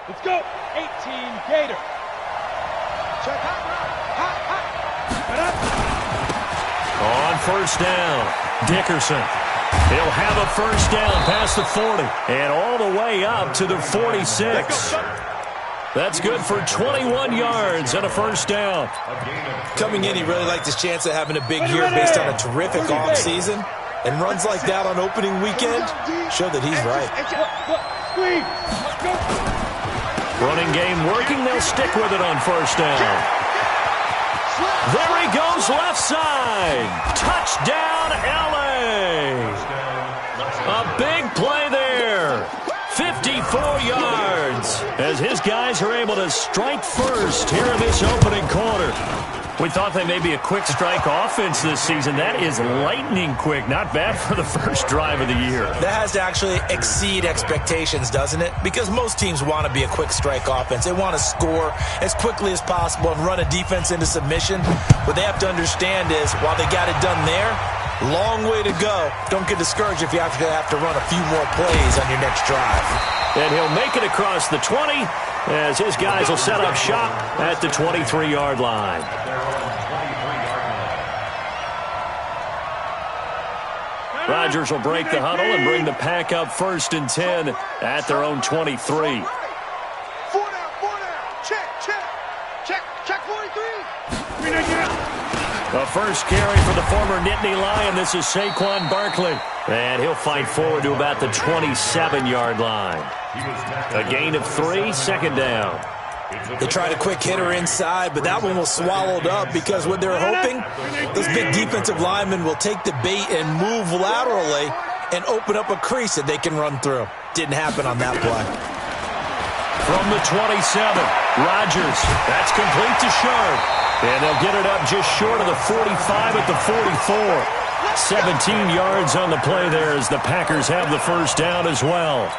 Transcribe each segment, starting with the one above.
Let's go. 18 Gator. Check On first down, Dickerson. He'll have a first down past the 40 and all the way up to the 46. That's good for 21 yards and a first down. Coming in, he really liked his chance of having a big year based on a terrific offseason. And runs like that on opening weekend show that he's right. Running game working. They'll stick with it on first down. There he goes left side. Touchdown, L.A. A big play there. 54 yards as his guys are able to strike first here in this opening quarter. We thought they may be a quick strike offense this season. That is lightning quick. Not bad for the first drive of the year. That has to actually exceed expectations, doesn't it? Because most teams want to be a quick strike offense. They want to score as quickly as possible and run a defense into submission. What they have to understand is, while they got it done there, long way to go. Don't get discouraged if you have to run a few more plays on your next drive. And he'll make it across the 20 as his guys will set up shop at the 23-yard line. Rodgers will break the huddle and bring the pack up 1st and 10 at their own 23. 4 down. Check 43. The first carry for the former Nittany Lion. This is Saquon Barkley. And he'll fight forward to about the 27-yard line. A gain of 3, second down. They tried a quick hitter inside, but that one was swallowed up because what they're hoping, those big defensive linemen will take the bait and move laterally and open up a crease that they can run through. Didn't happen on that play. From the 27, Rodgers. That's complete to Sharp. And they'll get it up just short of the 45 at the 44. 17 yards on the play there as the Packers have the first down as well.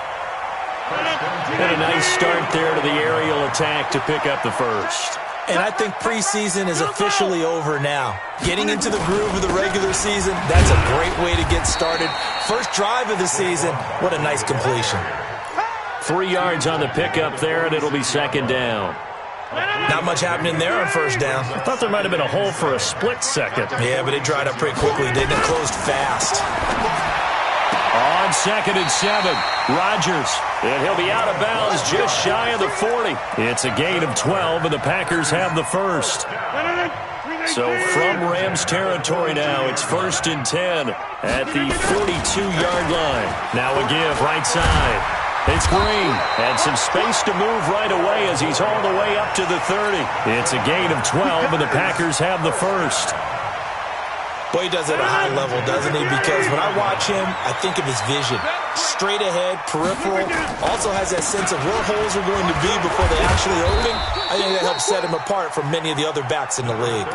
And a nice start there to the aerial attack to pick up the first. And I think preseason is officially over now. Getting into the groove of the regular season, that's a great way to get started. First drive of the season, what a nice completion. 3 yards on the pickup there, and it'll be second down. Not much happening there on first down. I thought there might have been a hole for a split second. Yeah, but it dried up pretty quickly, didn't it? Closed fast. On 2nd and 7, Rodgers. And he'll be out of bounds just shy of the 40. It's a gain of 12, and the Packers have the first. So from Rams territory now, it's 1st and 10 at the 42-yard line. Now a give right side. It's Green. And some space to move right away as he's all the way up to the 30. It's a gain of 12, and the Packers have the first. Boy, he does it at a high level, doesn't he? Because when I watch him, I think of his vision. Straight ahead, peripheral. Also has that sense of where holes are going to be before they actually open. I think that helps set him apart from many of the other backs in the league.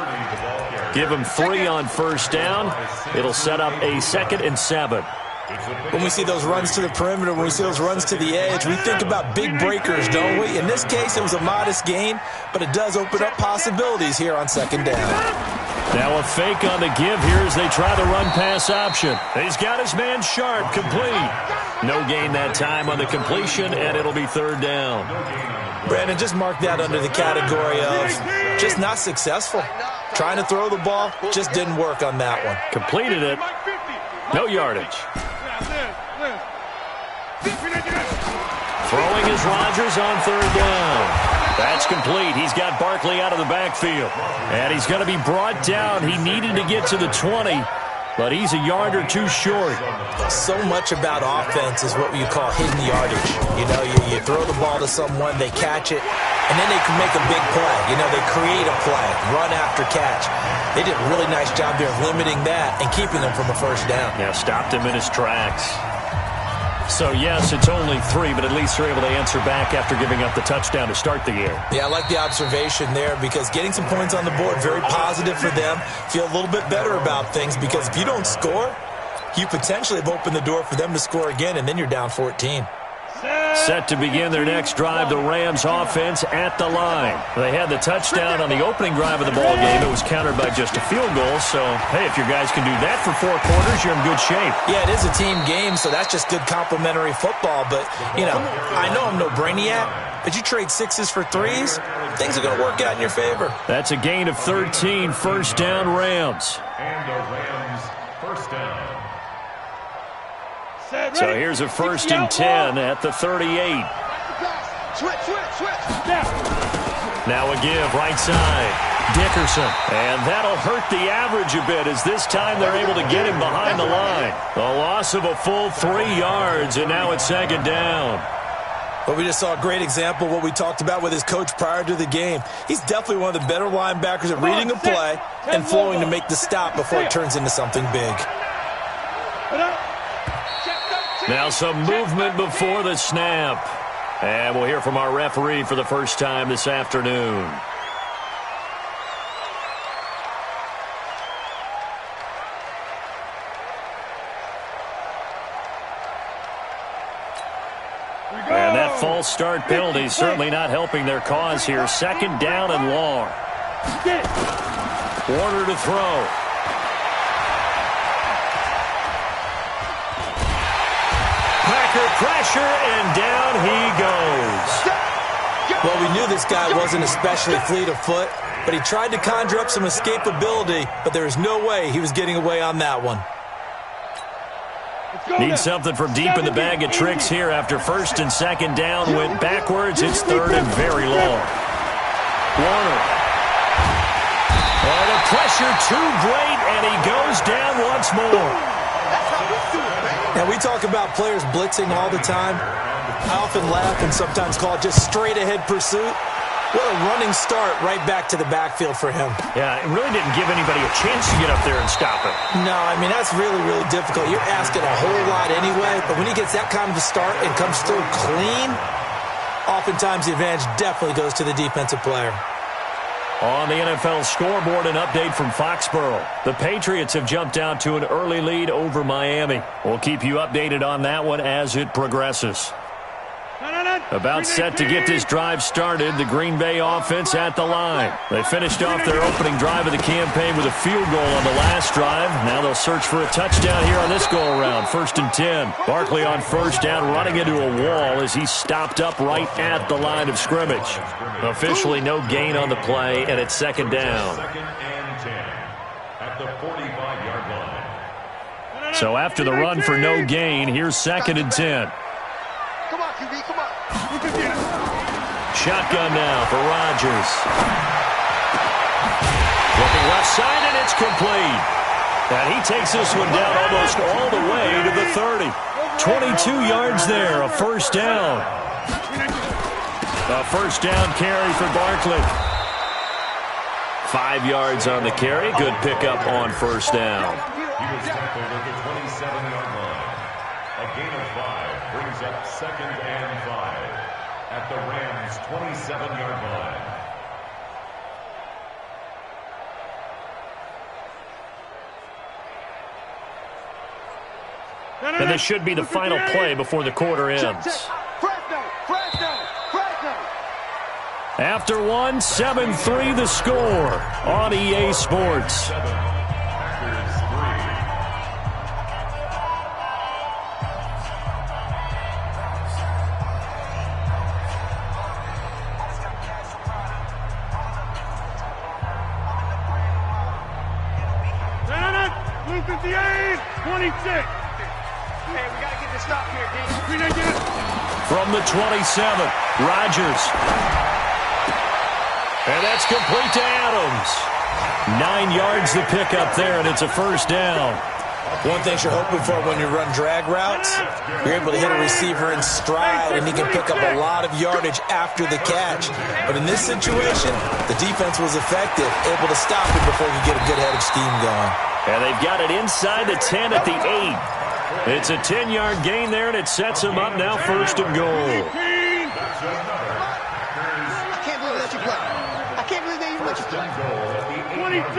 Give him 3 on first down. It'll set up a 2nd and 7. When we see those runs to the perimeter, when we see those runs to the edge, we think about big breakers, don't we? In this case, it was a modest gain, but it does open up possibilities here on second down. Now a fake on the give here as they try the run-pass option. He's got his man Sharp complete. No gain that time on the completion, and it'll be third down. Brandon, just mark that under the category of just not successful. Trying to throw the ball, just didn't work on that one. Completed it. No yardage. Throwing is Rodgers on third down. That's complete. He's got Barkley out of the backfield. And he's going to be brought down. He needed to get to the 20, but he's a yard or two short. So much about offense is what you call hidden yardage. You know, you throw the ball to someone, they catch it, and then they can make a big play. You know, they create a play, run after catch. They did a really nice job there of limiting that and keeping them from a first down. Yeah, stopped him in his tracks. So, yes, it's only 3, but at least they're able to answer back after giving up the touchdown to start the game. Yeah, I like the observation there because getting some points on the board, very positive for them. Feel a little bit better about things because if you don't score, you potentially have opened the door for them to score again, and then you're down 14. Set to begin their next drive, the Rams offense at the line. They had the touchdown on the opening drive of the ball game. It was countered by just a field goal. So, hey, if your guys can do that for 4 quarters, you're in good shape. Yeah, it is a team game, so that's just good complementary football. But, you know, I know I'm no brainiac, but you trade 6s for 3s, things are going to work out in your favor. That's a gain of 13, first down Rams. And the Rams first down. So here's a 1st and 10 at the 38. Switch. Now a give, right side. Dickerson. And that'll hurt the average a bit as this time they're able to get him behind the line. A loss of a full 3 yards, and now it's 2nd down. Well, we just saw a great example of what we talked about with his coach prior to the game. He's definitely one of the better linebackers at reading a play and flowing to make the stop before it turns into something big. Now some movement before the snap. And we'll hear from our referee for the first time this afternoon. And that false start penalty certainly not helping their cause here. 2nd down and long. Warner to throw. Pressure, and down he goes. Well, we knew this guy wasn't especially fleet of foot, but he tried to conjure up some escapability, but there was no way he was getting away on that one. Need something from deep in the bag of tricks here after 1st and 2nd down went backwards. It's 3rd and very long. Warner. Oh, the pressure too great, and he goes down once more. Now, we talk about players blitzing all the time. I often laugh and sometimes call it just straight-ahead pursuit. What a running start right back to the backfield for him. Yeah, it really didn't give anybody a chance to get up there and stop it. No, I mean, that's really, really difficult. You're asking a whole lot anyway, but when he gets that kind of a start and comes through clean, oftentimes the advantage definitely goes to the defensive player. On the NFL scoreboard, an update from Foxborough. The Patriots have jumped out to an early lead over Miami. We'll keep you updated on that one as it progresses. About set to get this drive started, the Green Bay offense at the line. They finished off their opening drive of the campaign with a field goal on the last drive. Now they'll search for a touchdown here on this go-around. 1st and 10. Barkley on 1st down, running into a wall as he stopped up right at the line of scrimmage. Officially no gain on the play, and it's 2nd down. 2nd and 10 at the 45-yard line. So after the run for no gain, here's 2nd and 10. Come on, QB, come on. Shotgun now for Rodgers. Looking left side, and it's complete. And he takes this one down almost all the way to the 30. 22 yards there, a 1st down. A 1st down carry for Barkley. 5 yards on the carry. Good pickup on 1st down. He was tackled at the 27-yard line. A gain of 5 brings up 2nd and 5 at the Rams' 27-yard line. And this should be the final play before the quarter ends. After one, 7-3 the score on EA Sports. Blue 58, 26. Hey, we got to get this stop here, D. From the 27, Rodgers. And that's complete to Adams. 9 yards to pick up there, and it's a 1st down. One thing you're hoping for when you run drag routes, you're able to hit a receiver in stride, and he can pick up a lot of yardage after the catch. But in this situation, the defense was effective, able to stop him before he could get a good head of steam going. And they've got it inside the 10 at the 8. It's a 10-yard gain there, and it sets him up now 1st and goal. I can't believe that you play. I can't believe they even let you play. 26.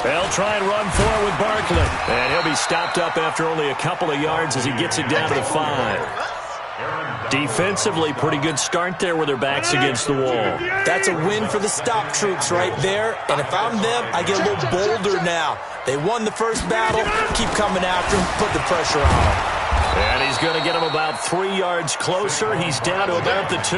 They'll try and run for it with Barkley. And he'll be stopped up after only a couple of yards as he gets it down to the 5. Defensively, pretty good start there with their backs against the wall. That's a win for the stop troops right there. And if I'm them, I get a little bolder now. They won the first battle. Keep coming after him. Put the pressure on him. And he's going to get him about 3 yards closer. He's down to about the 2.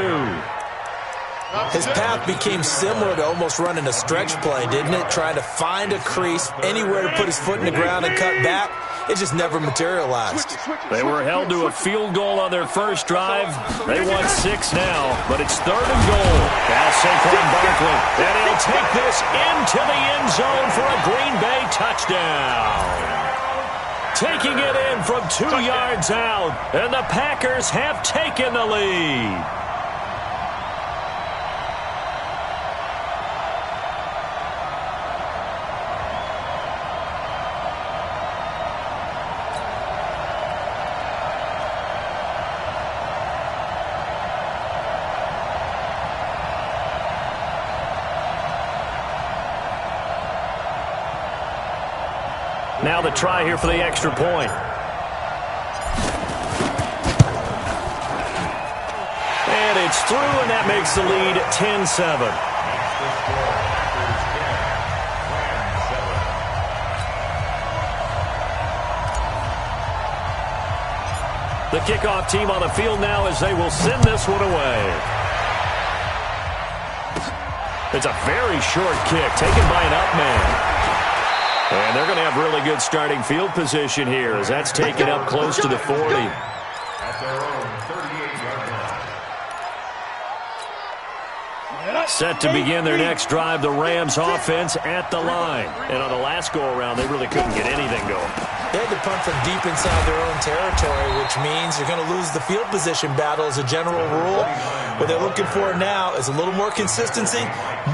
His path became similar to almost running a stretch play, didn't it? Trying to find a crease, anywhere to put his foot in the ground and cut back. It just never materialized. They were held to a field goal on their first drive. They won 6 now, but it's 3rd and goal. Now Saquon Barkley, and he'll take this into the end zone for a Green Bay touchdown. Taking it in from 2 yards out, and the Packers have taken the lead. Now the try here for the extra point. And it's through, and that makes the lead 10-7. The kickoff team on the field now as they will send this one away. It's a very short kick taken by an up man. And they're going to have really good starting field position here as that's taken up close to the 40. At their own 38-yard line. Set to begin their next drive, the Rams offense at the line. And on the last go-around, they really couldn't get anything going. They had to punt from deep inside their own territory, which means you're going to lose the field position battle as a general rule. What they're looking for now is a little more consistency,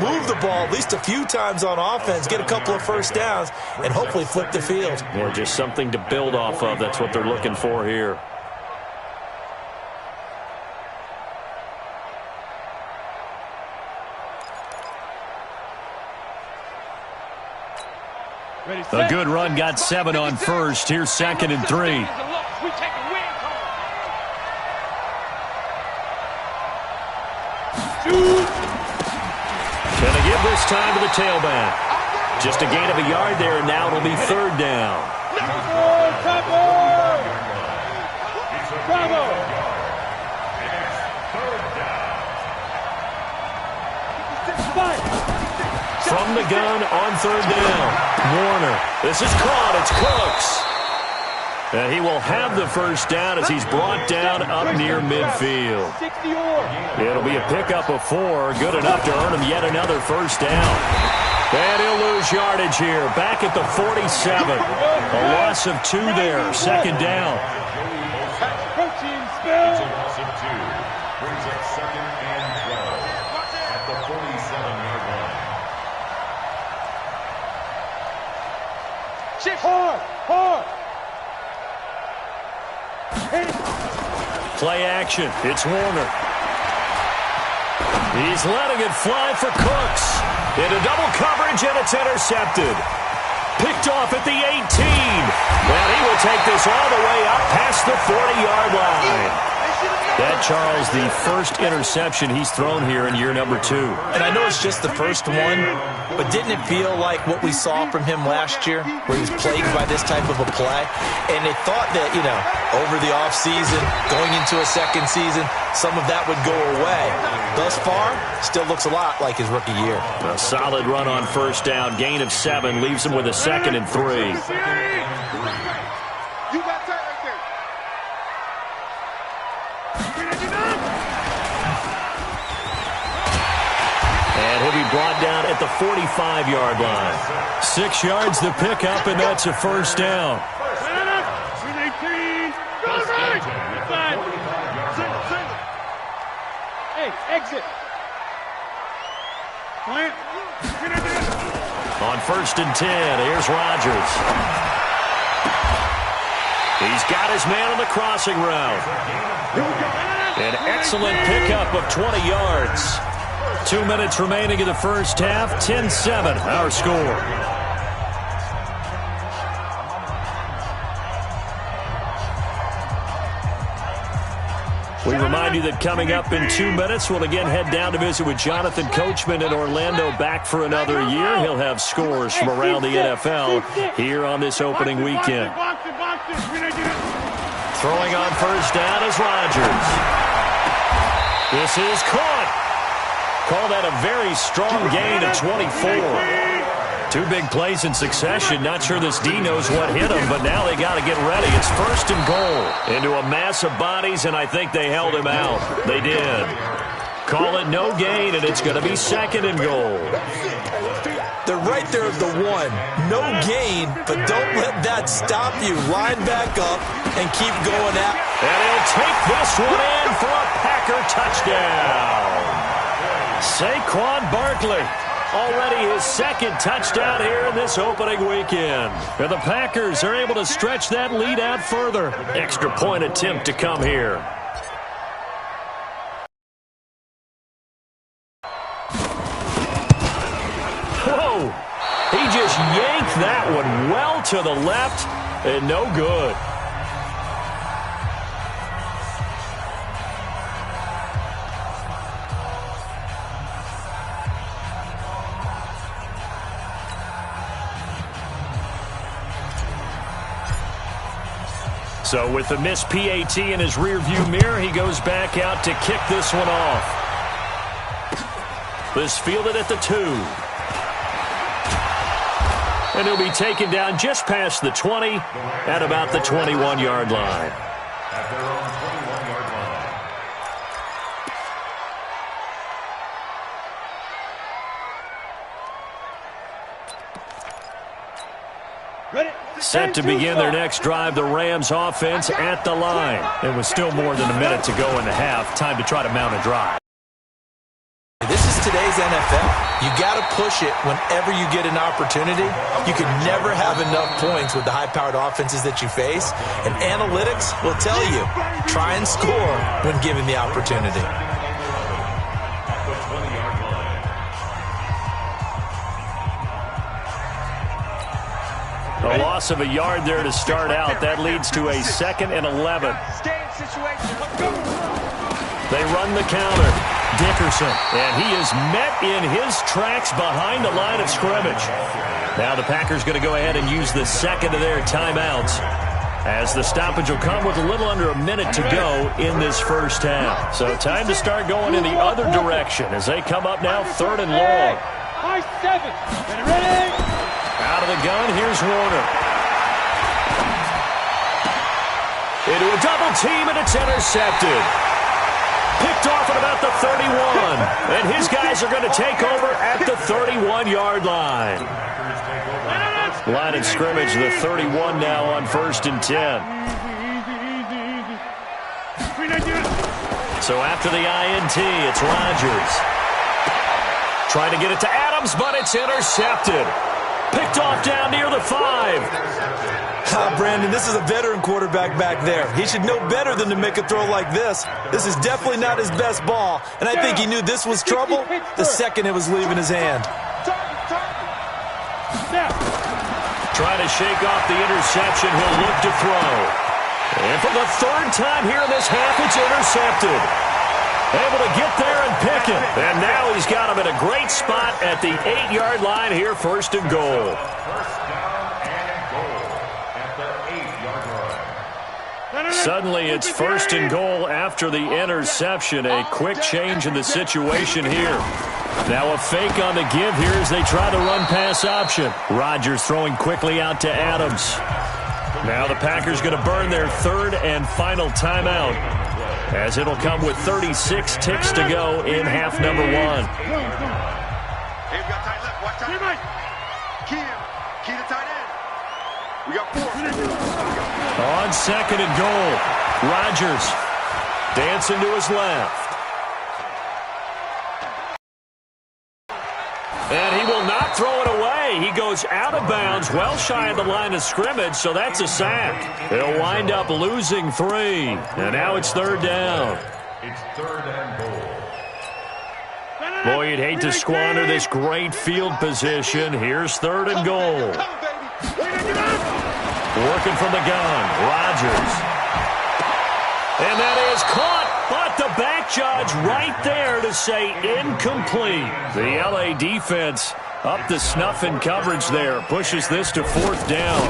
move the ball at least a few times on offense, get a couple of first downs, and hopefully flip the field. Yeah, just something to build off of. That's what they're looking for here. A good run, got 7 on first. Here's 2nd and 3. We take a win. Gonna give this time to the tailback. Just a gain of a yard there, and now it'll be 3rd down. From the gun on 3rd down. Warner. This is caught. It's Cooks. And he will have the first down as he's brought down up near midfield. It'll be a pickup of 4. Good enough to earn him yet another first down. And he'll lose yardage here. Back at the 47. A loss of 2 there. 2nd down. It's a loss of 2. Brings up 2nd and 12 at the 47-yard line. Shift hard. Play action. It's Warner. He's letting it fly for Cooks. Into double coverage, and it's intercepted. Picked off at the 18. And he will take this all the way up past the 40-yard line. That, Charles, the first interception he's thrown here in year number 2. And I know it's just the first one, but didn't it feel like what we saw from him last year, where he was plagued by this type of a play? And they thought that, over the offseason, going into a second season, some of that would go away. Thus far, still looks a lot like his rookie year. A solid run on first down. Gain of 7 leaves him with a 2nd and 3. You got that right there. And he'll be brought down at the 45-yard line. 6 yards to pick up, and that's a first down. Hey, exit. Plant. On 1st and 10, here's Rodgers. He's got his man on the crossing route. An excellent pickup of 20 yards. 2 minutes remaining in the first half. 10-7, our score. We remind you that coming up in 2 minutes, we'll again head down to visit with Jonathan Coachman in Orlando, back for another year. He'll have scores from around the NFL here on this opening weekend. Throwing on first down is Rodgers. This is caught. Call that a very strong gain of 24. 2 big plays in succession. Not sure this D knows what hit him, but now they got to get ready. It's first and goal into a mass of bodies, and I think they held him out. They did. Call it no gain, and it's going to be second and goal. They're right there at the 1. No gain, but don't let that stop you. Line back up and keep going at. And he'll take this one in for a Packer touchdown. Saquon Barkley. Already his second touchdown here in this opening weekend. And the Packers are able to stretch that lead out further. Extra point attempt to come here. Whoa! He just yanked that one well to the left and no good. So with the missed PAT in his rearview mirror, he goes back out to kick this one off. This fielded at the 2. And he'll be taken down just past the 20 at about the 21-yard line. At their own 21-yard line. Ready? Set to begin their next drive, the Rams offense at the line. It was still more than a minute to go in the half. Time to try to mount a drive. This is today's NFL. You got to push it whenever you get an opportunity. You can never have enough points with the high-powered offenses that you face. And analytics will tell you, try and score when given the opportunity. A loss of a yard there to start out. That leads to a 2nd and 11. They run the counter. Dickerson, and he is met in his tracks behind the line of scrimmage. Now the Packers going to go ahead and use the second of their timeouts, as the stoppage will come with a little under a minute to go in this first half. So time to start going in the other direction as they come up now 3rd and long. High 7. Ready? Out of the gun, here's Warner. Into a double team, and it's intercepted. Picked off at about the 31. And his guys are going to take over at the 31-yard line. Line of scrimmage, the 31 now on 1st and 10. So after the INT, it's Rodgers. Trying to get it to Adams, but it's intercepted. Picked off down near the 5. Brandon, this is a veteran quarterback back there. He should know better than to make a throw like this. This is definitely not his best ball, and I think he knew this was trouble the second it was leaving his hand. Trying to shake off the interception, he'll look to throw. And for the 3rd time here in this half, it's intercepted. Able to get there and pick it. And now he's got him in a great spot at the 8-yard line here, 1st and goal. Suddenly it's 1st and goal after the interception. A quick change in the situation here. Now a fake on the give here as they try the run-pass option. Rodgers throwing quickly out to Adams. Now the Packers going to burn their 3rd and final timeout, as it'll come with 36 ticks to go in half number 1. Hey, we got tight left. Watch out. Key to tight end. We got 4. On 2nd and goal, Rodgers dancing to his left. And he will not throw it away. He goes out of bounds, well shy of the line of scrimmage, so that's a sack. They'll wind up losing 3. And now it's 3rd down. It's 3rd and goal. Boy, you'd hate to squander this great field position. Here's 3rd and goal. Working from the gun, Rodgers. And that is caught by back-to-back judge right there to say incomplete. The LA defense up to snuff in coverage there. Pushes this to 4th down.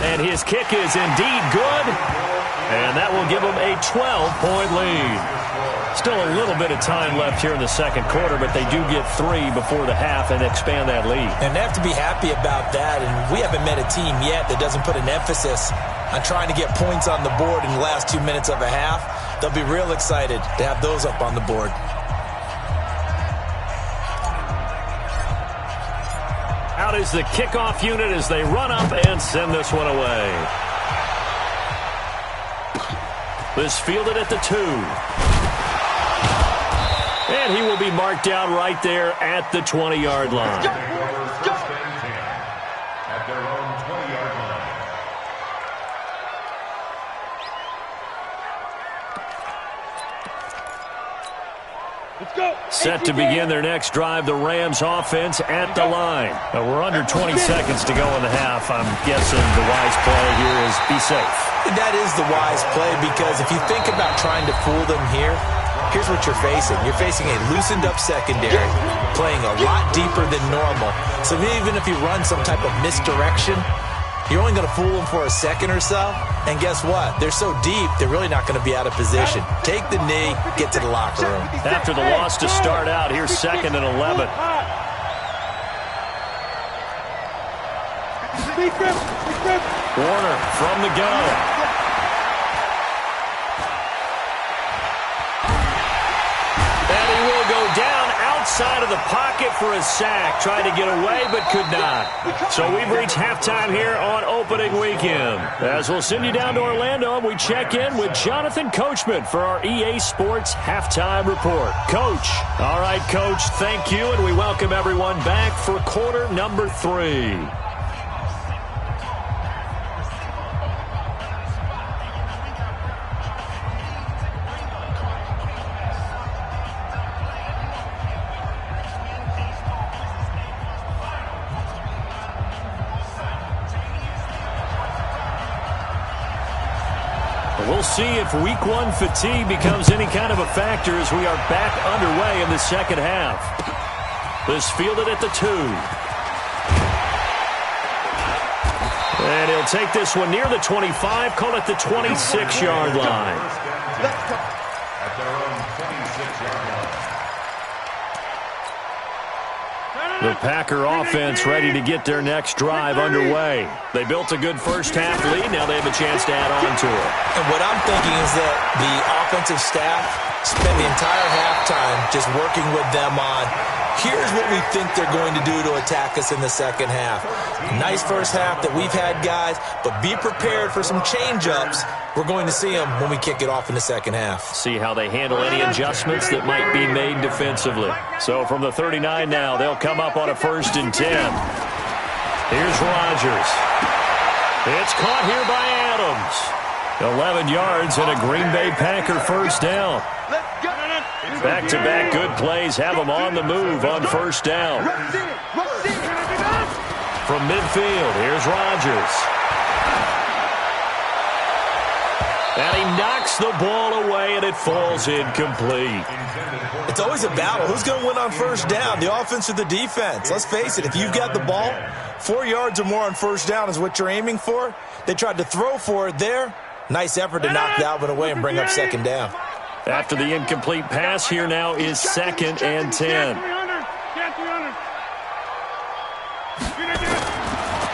And his kick is indeed good. And that will give him a 12-point lead. Still a little bit of time left here in the second quarter, but they do get 3 before the half and expand that lead. And they have to be happy about that. And we haven't met a team yet that doesn't put an emphasis on trying to get points on the board in the last 2 minutes of a half. They'll be real excited to have those up on the board. Out is the kickoff unit as they run up and send this one away. This fielded at the 2. And he will be marked down right there at the 20-yard line. At their own 20-yard line. Set to begin their next drive, the Rams offense at the line. We're under 20 seconds to go in the half. I'm guessing the wise play here is be safe. That is the wise play, because if you think about trying to fool them here, here's what you're facing. You're facing a loosened-up secondary, playing a lot deeper than normal. So even if you run some type of misdirection, you're only going to fool them for a second or so. And guess what? They're so deep, they're really not going to be out of position. Take the knee, get to the locker room. After the loss to start out, here's 2nd and 11. Warner from the gun. And he will go down outside of the pocket for a sack. Tried to get away, but could not. So we've reached halftime here on opening weekend. As we'll send you down to Orlando, we check in with Jonathan Coachman for our EA Sports Halftime Report. Coach. All right, Coach, thank you, and we welcome everyone back for quarter number 3. We'll see if week 1 fatigue becomes any kind of a factor as we are back underway in the second half. This fielded at the 2. And he'll take this one near the 25, call it the 26-yard line. At their own 26-yard line. The Packer offense ready to get their next drive underway. They built a good first-half lead. Now they have a chance to add on to it. And what I'm thinking is that the offensive staff spent the entire halftime just working with them on, here's what we think they're going to do to attack us in the second half. Nice first half that we've had, guys, but be prepared for some change-ups. We're going to see them when we kick it off in the second half. See how they handle any adjustments that might be made defensively. So from the 39 now, they'll come up on a 1st and 10. Here's Rodgers. It's caught here by Adams. 11 yards and a Green Bay Packer first down. Back-to-back good plays have them on the move on first down. From midfield, here's Rodgers. And he knocks the ball away, and it falls incomplete. It's always a battle. Who's going to win on first down, the offense or the defense? Let's face it, if you've got the ball, 4 yards or more on first down is what you're aiming for. They tried to throw for it there. Nice effort to knock Dalvin away and bring up second down. After the incomplete pass, here now is 2nd and 10.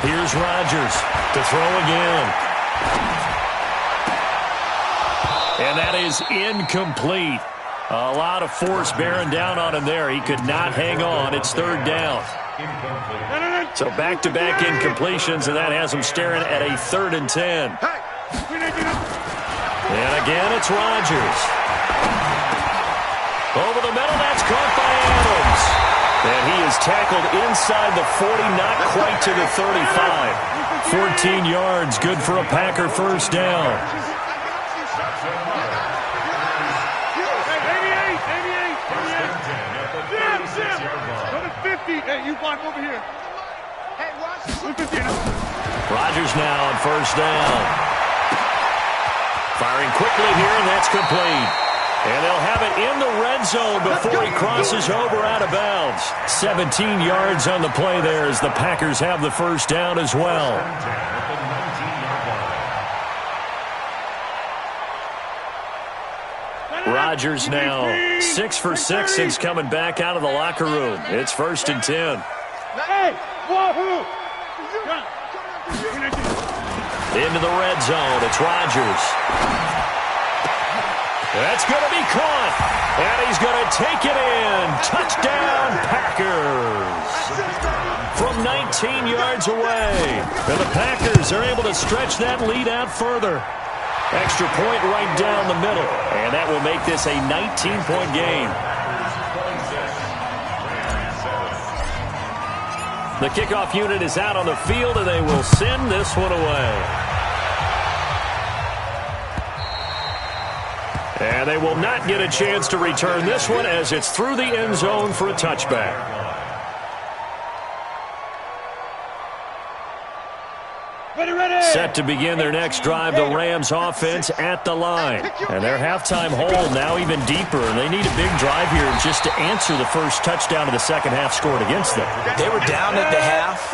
Here's Rodgers to throw again. And that is incomplete. A lot of force bearing down on him there. He could not hang on. It's 3rd down. So back-to-back incompletions, and that has him staring at a 3rd and 10. And again, it's Rodgers. Over the middle, that's caught by Adams. And he is tackled inside the 40, not quite to the 35. 14 yards, good for a Packer first down. Hey, you block over here. Hey, watch. Rodgers now on first down. Firing quickly here, and that's complete. And they'll have it in the red zone before he crosses over out of bounds. 17 yards on the play there as the Packers have the first down as well. Rodgers now 6 for 6 since coming back out of the locker room. It's 1st and 10. Into the red zone. It's Rodgers. That's going to be caught. And he's going to take it in. Touchdown, Packers. From 19 yards away. And the Packers are able to stretch that lead out further. Extra point right down the middle. And that will make this a 19-point game. The kickoff unit is out on the field, and they will send this one away. And they will not get a chance to return this one as it's through the end zone for a touchback. Set to begin their next drive, the Rams offense at the line. And their halftime hole now even deeper, and they need a big drive here just to answer the first touchdown of the second half scored against them. They were down at the half.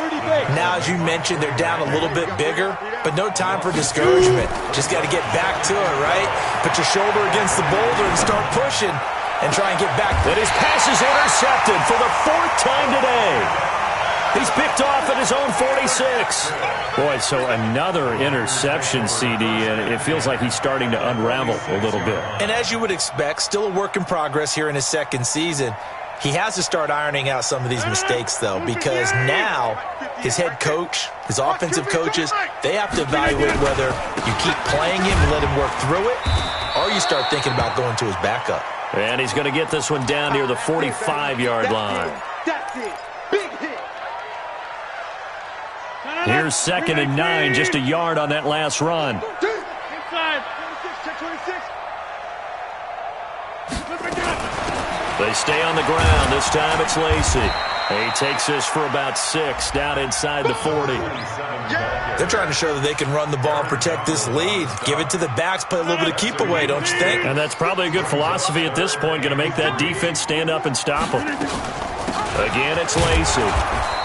Now, as you mentioned, they're down a little bit bigger, but no time for discouragement. Just got to get back to it, right? Put your shoulder against the boulder and start pushing and try and get back. And his pass is intercepted for the 4th time today. He's picked off at his own 46. Boy, so another interception, CD, and it feels like he's starting to unravel a little bit. And as you would expect, still a work in progress here in his second season. He has to start ironing out some of these mistakes, though, because now his head coach, his offensive coaches, they have to evaluate whether you keep playing him and let him work through it, or you start thinking about going to his backup. And he's going to get this one down near the 45-yard line. That's it. Big hit. Here's 2nd and 9, just a yard on that last run. Inside. 26. They stay on the ground. This time it's Lacy. He takes this for about 6 down inside the 40. They're trying to show that they can run the ball and protect this lead. Give it to the backs, play a little bit of keep away, don't you think? And that's probably a good philosophy at this point, going to make that defense stand up and stop them. Again, it's Lacy.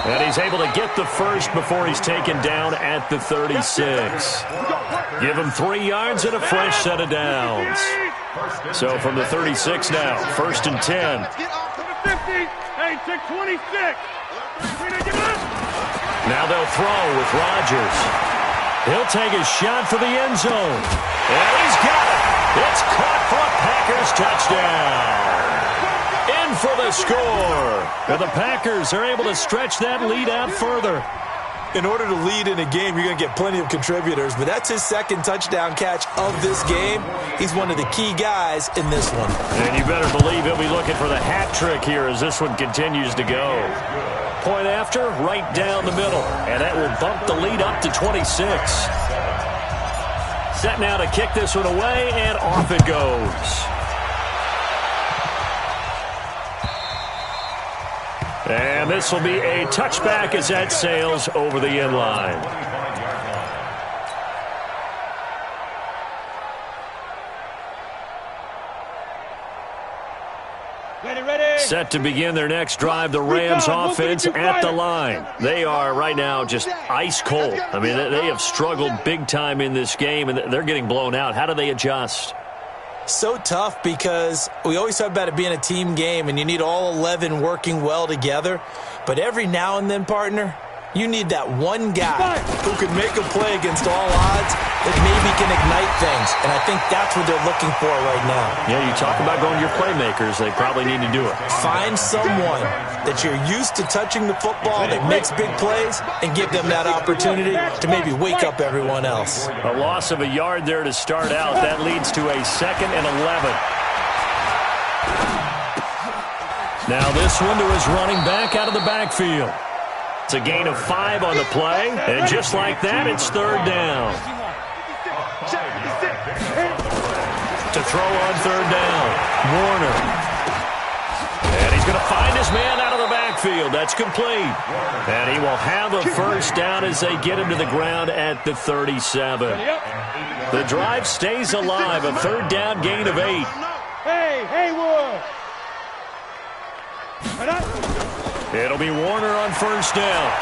And he's able to get the first before he's taken down at the 36. Give him 3 yards and a fresh set of downs. So from the 36 now, 1st and 10. Hey, check 26. Now they'll throw with Rodgers. He'll take a shot for the end zone. And he's got it. It's caught for a Packers touchdown. In for the score. And the Packers are able to stretch that lead out further. In order to lead in a game, you're going to get plenty of contributors, but that's his second touchdown catch of this game. He's one of the key guys in this one. And you better believe he'll be looking for the hat trick here as this one continues to go. Point after, right down the middle. And that will bump the lead up to 26. Set now to kick this one away, and off it goes. And this will be a touchback as that sails over the end line. Set to begin their next drive, the Rams offense at the line. They are right now just ice cold. I mean, they have struggled big time in this game, and they're getting blown out. How do they adjust? So tough because we always talk about it being a team game and you need all 11 working well together. But every now and then, partner, you need that one guy who can make a play against all odds that maybe can ignite things. And I think that's what they're looking for right now. Yeah, you talk about going to your playmakers. They probably need to do it. Find someone that you're used to touching the football that makes big plays and give them that opportunity to maybe wake up everyone else. A loss of a yard there to start out. That leads to a 2nd and 11. Now this one to his running back out of the backfield. It's a gain of 5 on the play, and just like that, it's 3rd down. To throw on 3rd down, Warner. And he's going to find his man out of the backfield. backfield. That's complete. And he will have a first down as they get him to the ground at the 37. The drive stays alive. A third down gain of 8. Hey, Haywood! It'll be Warner on first down.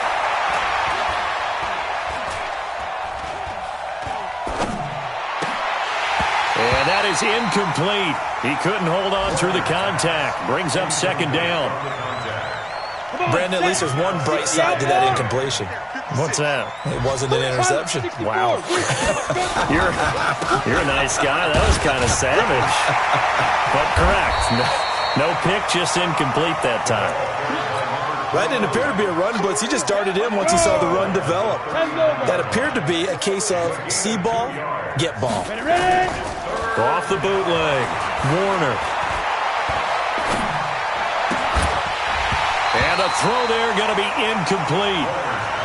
And that is incomplete. He couldn't hold on through the contact. Brings up second down. Brandon, at least there's one bright side to that incompletion. What's that? It wasn't an interception. Wow. You're a nice guy. That was kind of savage. But correct. No pick, just incomplete that time. That didn't appear to be a run blitz. He just darted in once he saw the run develop. That appeared to be a case of see ball, get ball. Off the bootleg. Warner. And a throw there going to be incomplete.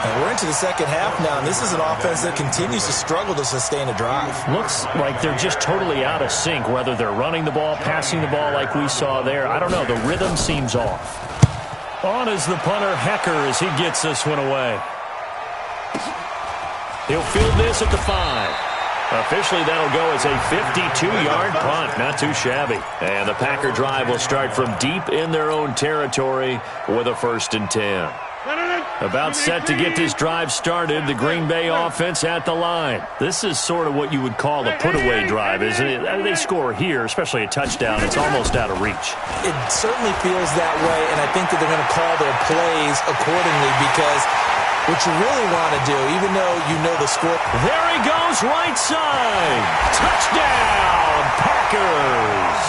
And we're into the second half now, and this is an offense that continues to struggle to sustain a drive. Looks like they're just totally out of sync, whether they're running the ball, passing the ball like we saw there. I don't know. The rhythm seems off. On is the punter, Hecker, as he gets this one away. He'll field this at the 5. Officially, that'll go as a 52-yard punt. Not too shabby. And the Packer drive will start from deep in their own territory with a 1st and 10. About set to get this drive started, the Green Bay offense at the line. This is sort of what you would call a put-away drive, isn't it? They score here, especially a touchdown. It's almost out of reach. It certainly feels that way, and I think that they're going to call their plays accordingly because what you really want to do, even though you know the score. There he goes, right side. Touchdown, Packers.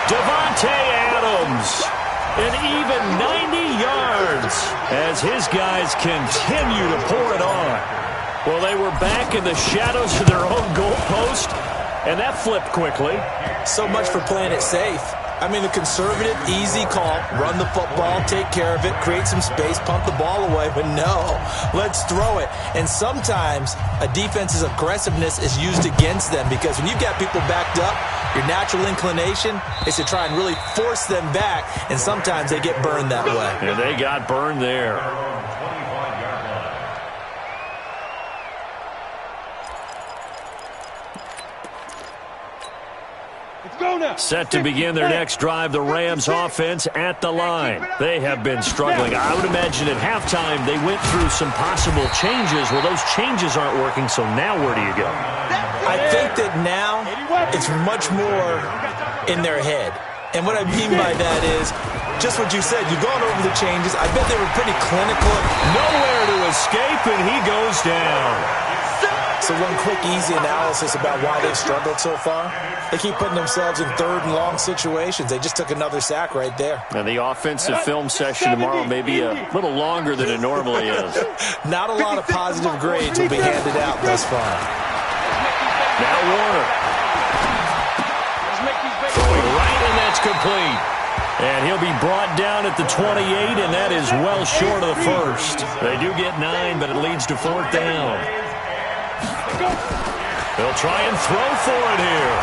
Devontae Adams. An even 90 yards as his guys continue to pour it on. Well, they were back in the shadows of their own goalpost, and that flipped quickly. So much for playing it safe. I mean, the conservative, easy call, run the football, take care of it, create some space, pump the ball away. But no, let's throw it. And sometimes a defense's aggressiveness is used against them because when you've got people backed up, your natural inclination is to try and really force them back, and sometimes they get burned that way. And they got burned there. Set to begin their next drive, the Rams offense at the line. They have been struggling. I would imagine at halftime they went through some possible changes. Well, those changes aren't working, so now where do you go? I think that now it's much more in their head. And what I mean by that is just what you said. You've gone over the changes. I bet they were pretty clinical. Nowhere to escape, and he goes down. So one quick, easy analysis about why they've struggled so far. They keep putting themselves in third and long situations. They just took another sack right there. And the offensive film session tomorrow may be a little longer than it normally is. Not a lot of positive grades will be handed out thus far. Now Warner. Throwing right, and that's complete. And he'll be brought down at the 28, and that is well short of the first. They do get 9, but it leads to 4th down. They'll try and throw for it here.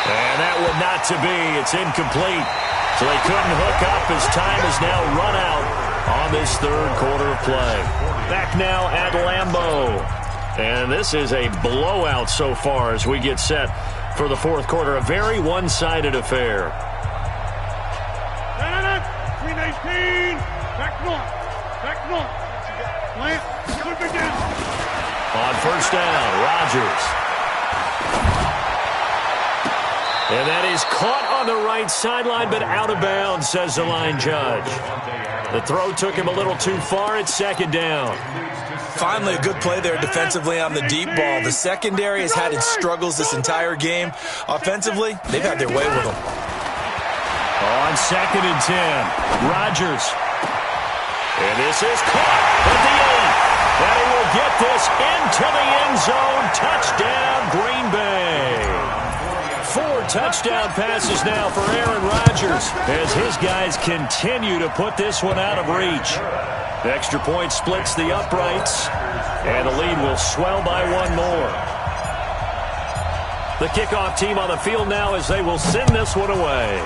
And that would not to be. It's incomplete. So they couldn't hook up as time is now run out on this third quarter of play. Back now at Lambeau. And this is a blowout so far as we get set for the fourth quarter. A very one-sided affair. 319. Back north. Back north. Plant. Put it down. On first down, Rodgers. And that is caught on the right sideline, but out of bounds, says the line judge. The throw took him a little too far. It's second down. Finally, a good play there defensively on the deep ball. The secondary has had its struggles this entire game. Offensively, they've had their way with them. On 2nd and 10, Rodgers. And this is caught at the 8. And he will get this into the end zone. Touchdown, Green Bay. 4 touchdown passes now for Aaron Rodgers as his guys continue to put this one out of reach. The extra point splits the uprights, and the lead will swell by 1 more. The kickoff team on the field now as they will send this one away.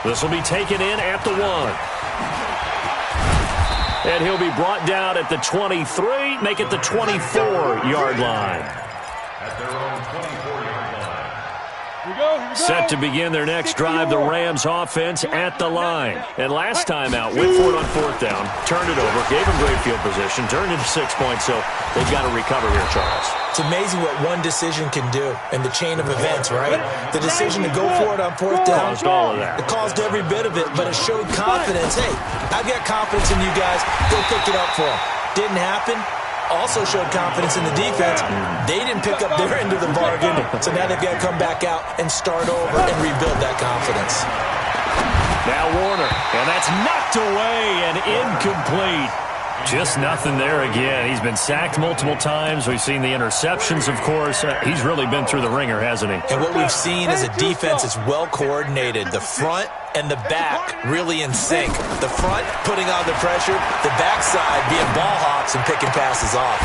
This will be taken in at the 1. And he'll be brought down at the 23, make it the 24-yard line. At their own 24-yard line. Here we go. Set to begin their next drive, the Rams offense at the line. And last time out, went for it on 4th down, turned it over, gave him great field position, turned into 6 points, so they've got to recover here, Charles. It's amazing what one decision can do in the chain of events, right? The decision to go for it on 4th down. Caused all of that. It caused every bit of it, but it showed confidence. Hey, I've got confidence in you guys. Go pick it up for them. Didn't happen. Also showed confidence in the defense. They didn't pick up their end of the bargain, so now they've got to come back out and start over and rebuild that confidence. Now Warner, and that's knocked away and incomplete. Just nothing there again. He's been sacked multiple times. We've seen the interceptions, of course. He's really been through the ringer, hasn't he? And what we've seen is a defense that's well coordinated. The front and the back really in sync. The front putting on the pressure, the backside being ball hawks and picking passes off.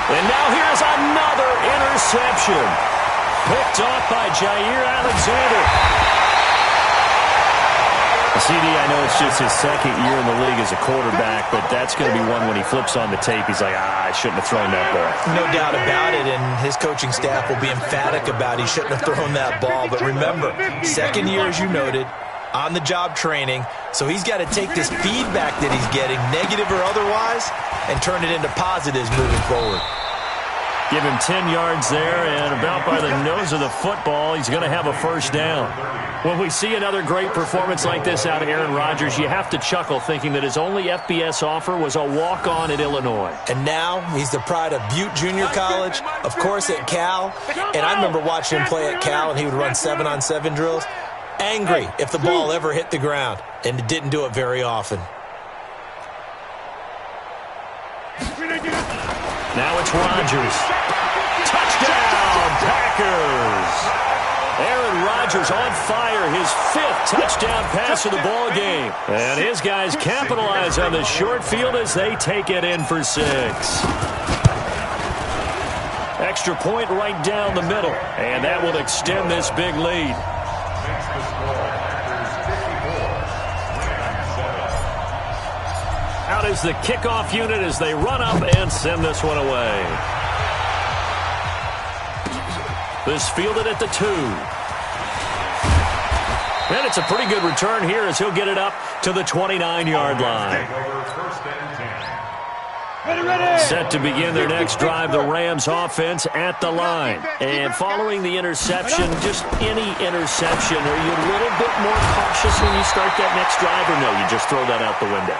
And now here's another interception. Picked off by Jair Alexander. CD, I know it's just his second year in the league as a quarterback, but that's going to be one when he flips on the tape. He's like, I shouldn't have thrown that ball. No doubt about it, and his coaching staff will be emphatic about he shouldn't have thrown that ball. But remember, second year, as you noted, on-the-job training, so he's got to take this feedback that he's getting, negative or otherwise, and turn it into positives moving forward. Give him 10 yards there, and about by the nose of the football, he's going to have a first down. When we see another great performance like this out of Aaron Rodgers, you have to chuckle thinking that his only FBS offer was a walk-on at Illinois. And now he's the pride of Butte Junior College, of course at Cal. And I remember watching him play at Cal, and he would run 7-on-7 drills. Angry if the ball ever hit the ground, and it didn't do it very often. Now it's Rodgers. Touchdown, Packers! Aaron Rodgers on fire, his 5th touchdown pass of the ball game. And his guys capitalize on the short field as they take it in for 6. Extra point right down the middle, and that will extend this big lead. Out is the kickoff unit as they run up and send this one away. This fielded at the 2. And it's a pretty good return here as he'll get it up to the 29-yard line. Set to begin their next drive, the Rams offense at the line. And following the interception, just any interception, are you a little bit more cautious when you start that next drive, or no, you just throw that out the window?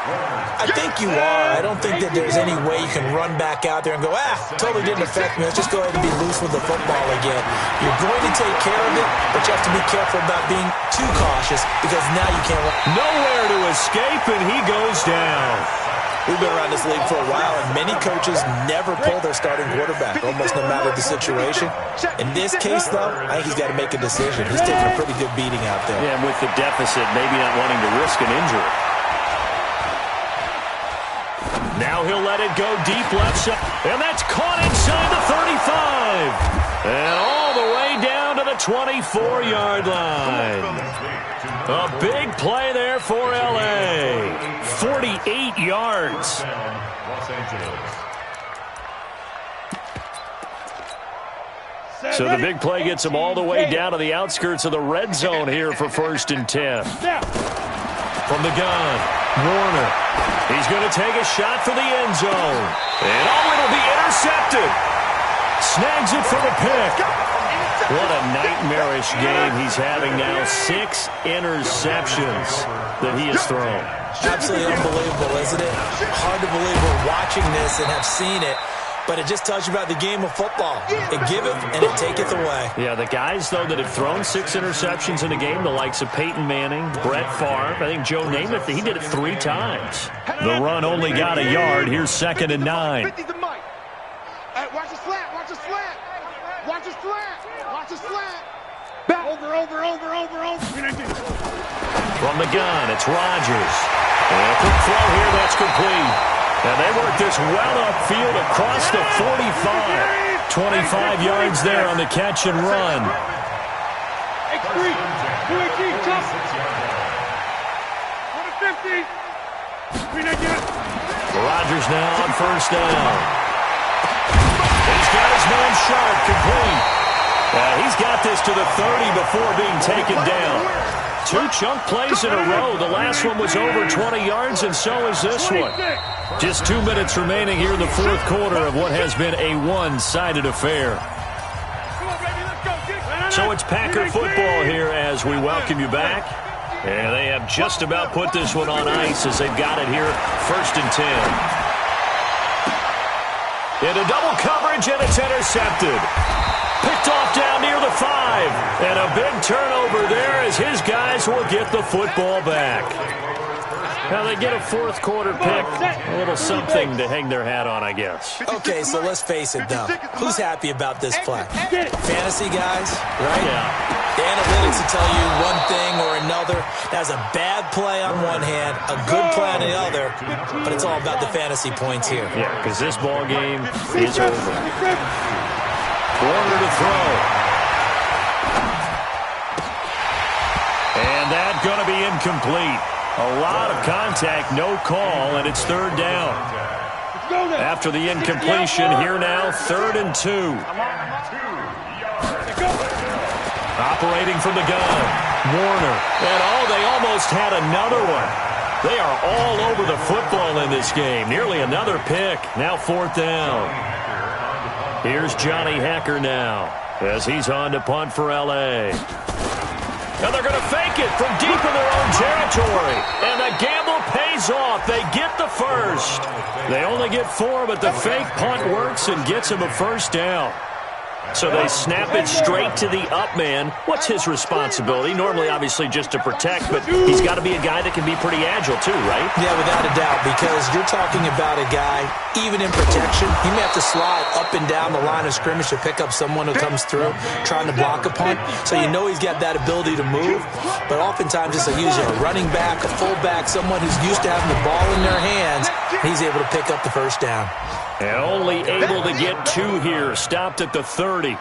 I think you are. I don't think that there's any way you can run back out there and go, totally didn't affect me. Let's just go ahead and be loose with the football again. You're going to take care of it, but you have to be careful about being too cautious because now you can't run. Nowhere to escape, and he goes down. We've been around this league for a while, and many coaches never pull their starting quarterback, almost no matter the situation. In this case, though, I think he's got to make a decision. He's taking a pretty good beating out there. Yeah, and with the deficit, maybe not wanting to risk an injury. Now he'll let it go deep left side, and that's caught inside the 35. And all the way down to the 24-yard line. A big play there for L.A. 48 yards. So the big play gets him all the way down to the outskirts of the red zone here for 1st and 10. From the gun, Warner. He's going to take a shot for the end zone. And it'll be intercepted. Snags it for the pick. What a nightmarish game he's having now. 6 interceptions that he has thrown. Absolutely unbelievable, isn't it? Hard to believe we're watching this and have seen it, but it just tells you about the game of football. It giveth and it taketh away. Yeah, the guys, though, that have thrown 6 interceptions in a game, the likes of Peyton Manning, Brett Favre, I think Joe Namath, he did it 3 times. The run only got a yard. Here's 2nd and 9. Watch the slant, watch the slant. Watch the slant, watch the slant. Over. From the gun, it's Rodgers. And a quick throw here, that's complete. And they work this well upfield across the 45. 25 yards there on the catch and run. Rodgers now on first down. He's got his man Sharp complete. He's got this to the 30 before being taken down. 2 chunk plays in a row. The last one was over 20 yards, and so is this one. Just 2 minutes remaining here in the fourth quarter of what has been a one-sided affair. So it's Packer football here as we welcome you back. And they have just about put this one on ice as they've got it here, 1st and 10. Into double coverage, and it's intercepted. Picked off down near the 5. And a big turnover there as his guys will get the football back. Now they get a fourth quarter pick. A little something to hang their hat on, I guess. Okay, so let's face it, though. Who's happy about this play? Fantasy guys, right? Yeah. The analytics will tell you one thing or another. That's a bad play on one hand, a good play on the other, but it's all about the fantasy points here. Yeah, because this ball game is over. Corner to throw. And that's going to be incomplete. A lot of contact, no call, and it's 3rd down. After the incompletion, here now, 3rd and 2. Operating from the gun, Warner. And they almost had another one. They are all over the football in this game. Nearly another pick. Now 4th down. Here's Johnny Hacker now as he's on to punt for L.A. And they're going to fake it from deep in their own territory. And the gamble pays off. They get the first. They only get 4, but the fake punt works and gets them a 1st down. So they snap it straight to the up man. What's his responsibility? Normally, obviously, just to protect, but he's got to be a guy that can be pretty agile, too, right? Yeah, without a doubt, because you're talking about a guy, even in protection, he may have to slide up and down the line of scrimmage to pick up someone who comes through trying to block a punt. So you know he's got that ability to move, but oftentimes it's usually a running back, a fullback, someone who's used to having the ball in their hands, he's able to pick up the 1st down. And only able to get 2 here. Stopped at the 30. Go,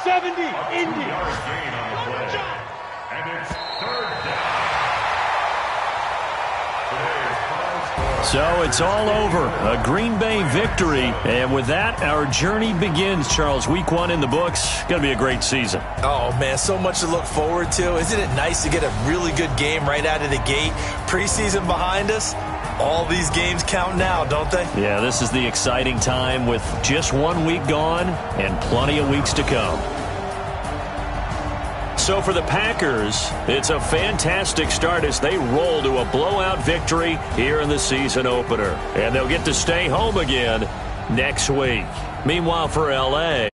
70, Indy. So it's all over. A Green Bay victory. And with that, our journey begins, Charles. Week 1 in the books. Going to be a great season. Oh, man, so much to look forward to. Isn't it nice to get a really good game right out of the gate? Preseason behind us. All these games count now, don't they? Yeah, this is the exciting time with just 1 week gone and plenty of weeks to come. So for the Packers, it's a fantastic start as they roll to a blowout victory here in the season opener. And they'll get to stay home again next week. Meanwhile, for L.A.,